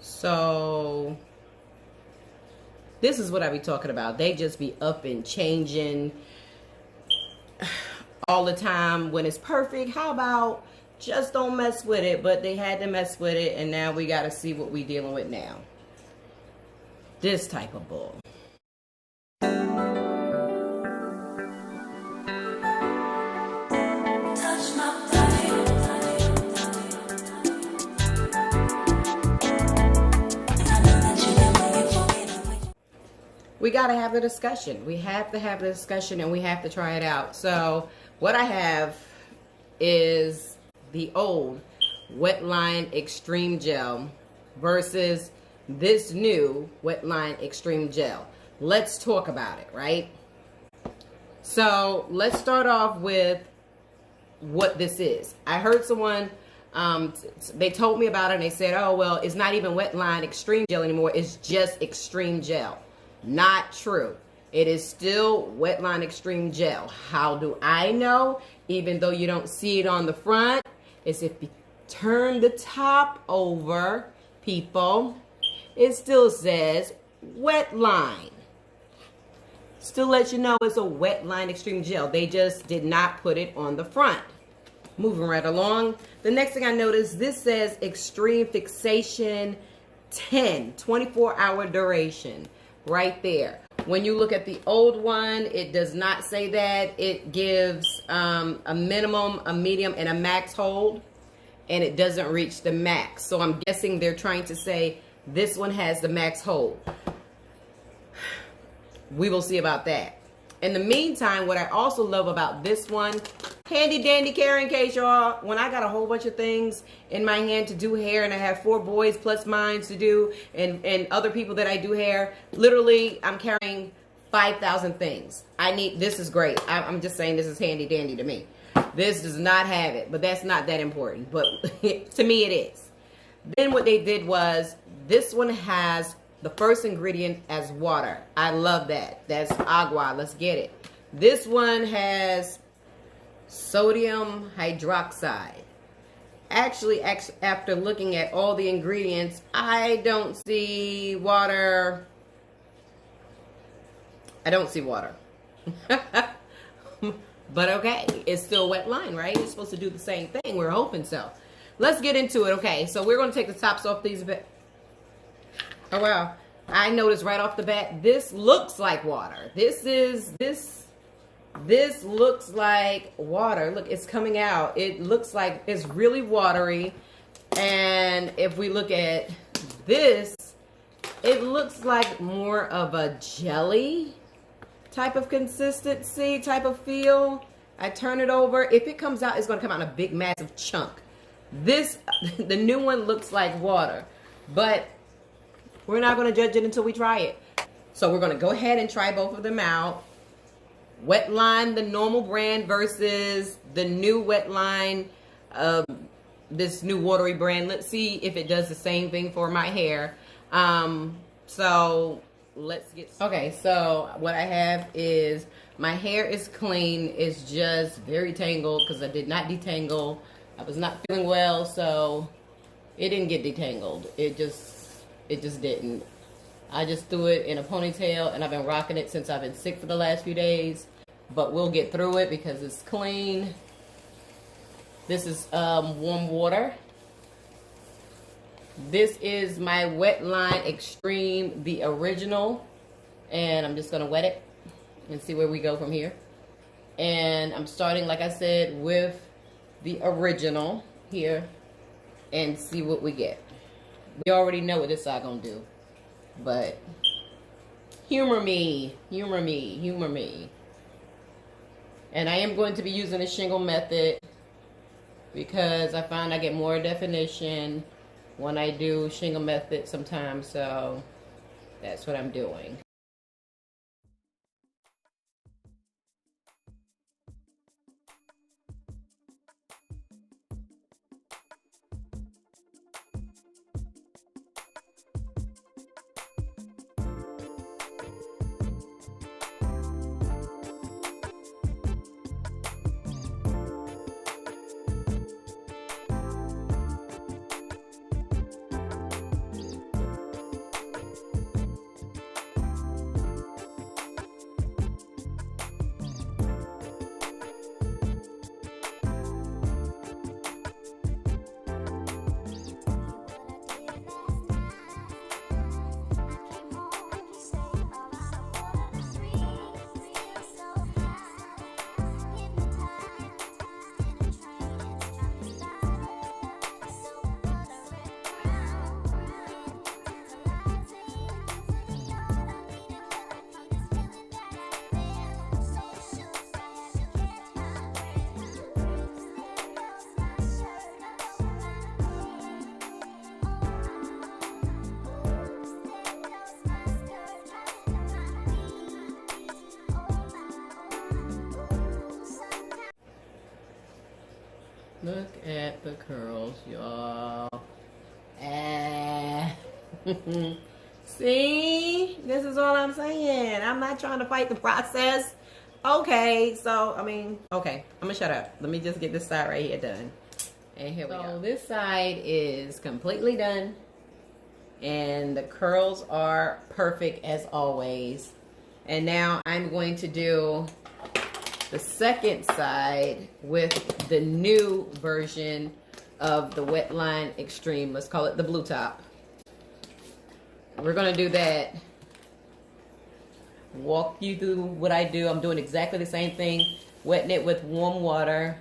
So this is what I be talking about. They just be up and changing all the time when it's perfect. How about just don't mess with it? But they had to mess with it, and now we got to see what we dealing with now. This type of bull. We got to have a discussion. We have to have the discussion, and we have to try it out. So what I have is the old WETLINE Extreme Gel versus this new WETLINE Extreme Gel. Let's talk about it, right? So let's start off with what this is. I heard someone, they told me about it, and they said, oh, well, it's not even WETLINE Extreme Gel anymore. It's just Extreme Gel. Not true. It is still WETLINE Extreme Gel. How do I know? Even though you don't see it on the front, it's if you turn the top over, people, it still says WETLINE. Still lets you know it's a WETLINE Extreme Gel. They just did not put it on the front. Moving right along. The next thing I noticed, this says Extreme Fixation 10, 24-hour duration. Right there. When you look at the old one, it does not say that. It gives a minimum, a medium, and a max hold, and it doesn't reach the max. So I'm guessing they're trying to say this one has the max hold. We will see about that. In the meantime, what I also love about this one, handy dandy carrying case, y'all. When I got a whole bunch of things in my hand to do hair, and I have 4 boys plus mine to do, and other people that I do hair, literally I'm carrying 5,000 things. This is great. I'm just saying this is handy dandy to me. This does not have it, but that's not that important. But to me it is. Then what they did was, this one has the first ingredient as water. I love that. That's agua. Let's get it. This one has sodium hydroxide. Actually, after looking at all the ingredients, I don't see water. I don't see water. But okay, it's still WETLINE, right? It's supposed to do the same thing. We're hoping so. Let's get into it. Okay, so we're going to take the tops off these a bit. Oh, wow. I noticed right off the bat, this looks like water. This looks like water. Look, it's coming out. It looks like it's really watery. And if we look at this, it looks like more of a jelly type of consistency, type of feel. I turn it over. If it comes out, it's going to come out in a big, massive chunk. This, the new one looks like water. But we're not going to judge it until we try it. So we're going to go ahead and try both of them out. WETLINE, the normal brand, versus the new WETLINE, this new watery brand. Let's see if it does the same thing for my hair. So let's get started. Okay, so what I have is, my hair is clean. It's just very tangled because I did not detangle. I was not feeling well, so it didn't get detangled. It just didn't. I just threw it in a ponytail, and I've been rocking it since I've been sick for the last few days. But we'll get through it because it's clean. This is warm water. This is my WETLINE Extreme, the original. And I'm just going to wet it and see where we go from here. And I'm starting, like I said, with the original here and see what we get. We already know what this is going to do. But humor me, humor me, humor me. And I am going to be using the shingle method because I find I get more definition when I do shingle method sometimes. So that's what I'm doing. Look at the curls, y'all. See? This is all I'm saying. I'm not trying to fight the process. Okay, so, I mean, okay. I'm gonna shut up. Let me just get this side right here done. And here we go. So this side is completely done. And the curls are perfect as always. And now I'm going to do the second side with the new version of the WETLINE Extreme. Let's call it the blue top. We're gonna do that. Walk you through what I do. I'm doing exactly the same thing. Wetting it with warm water.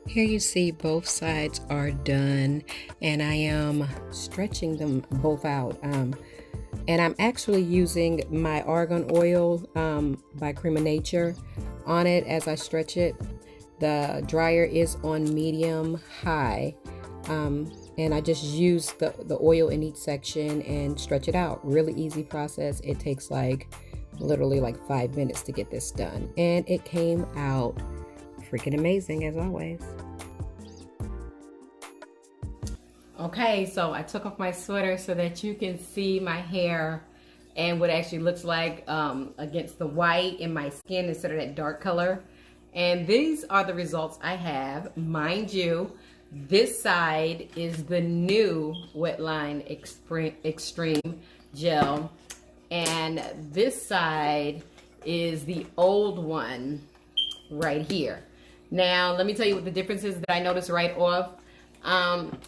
Here you see both sides are done, and I am stretching them both out. And I'm actually using my Argan oil by Creme on it as I stretch it. The dryer is on medium high, and I just use the oil in each section and stretch it out. Really easy process. It takes literally 5 minutes to get this done, and it came out freaking amazing as always. Okay, so I took off my sweater so that you can see my hair and what it actually looks like against the white in my skin instead of that dark color. And these are the results I have. Mind you, this side is the new WETLINE Extreme Gel, and this side is the old one right here. Now, let me tell you what the difference is that I noticed right off.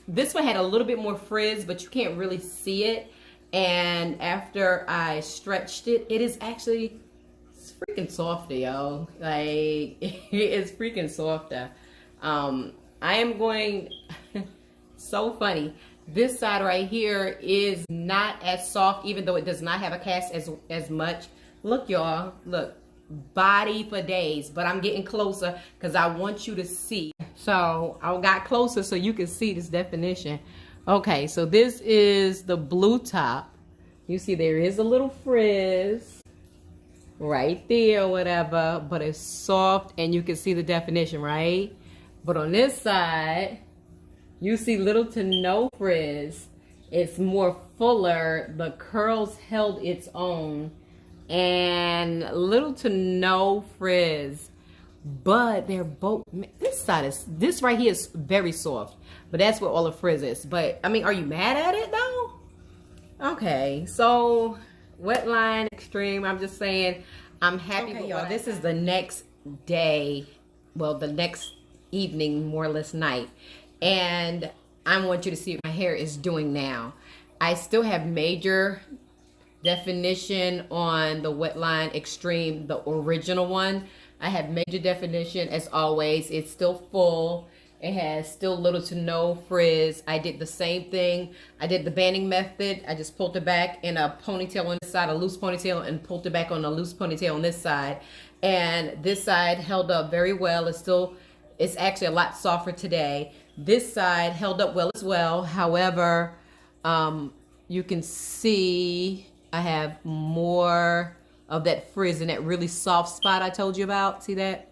This one had a little bit more frizz, but you can't really see it. And after I stretched it, it's freaking softer, yo. It's freaking softer. I am going, so funny. This side right here is not as soft, even though it does not have a cast as much. Look, y'all, look. Body for days, but I'm getting closer because I want you to see. So I got closer so you can see this definition. Okay, so this is the blue top. You see there is a little frizz right there, whatever, but it's soft and you can see the definition, right? But on this side, you see little to no frizz. It's more fuller. The curls held its own. And little to no frizz, but they're both, this right here is very soft, but that's what all the frizz is. But I mean, are you mad at it though? Okay, so WETLINE Extreme, I'm just saying I'm happy with y'all. This is the next day, well, the next evening, more or less night, and I want you to see what my hair is doing now. I still have major definition on the WETLINE Extreme, the original one. I have major definition as always. It's still full It has still little to no frizz. I did the same thing. I did the banding method. I just pulled it back in a ponytail on this side, a loose ponytail, and pulled it back on a loose ponytail on this side. And this side held up very well. It's actually a lot softer today. This side held up well as well. However, you can see I have more of that frizz in that really soft spot I told you about. See that?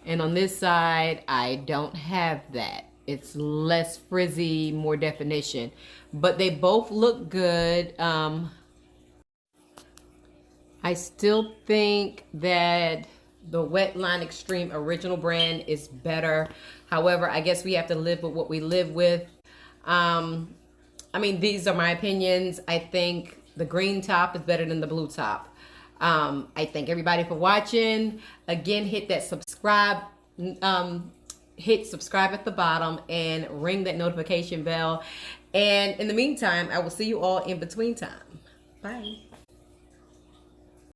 And on this side, I don't have that. It's less frizzy, more definition. But they both look good. I still think that the WETLINE Extreme Original brand is better. However, I guess we have to live with what we live with. I mean, these are my opinions. I think the green top is better than the blue top. I thank everybody for watching. Again, hit that subscribe, hit subscribe at the bottom and ring that notification bell. And in the meantime, I will see you all in between time. Bye.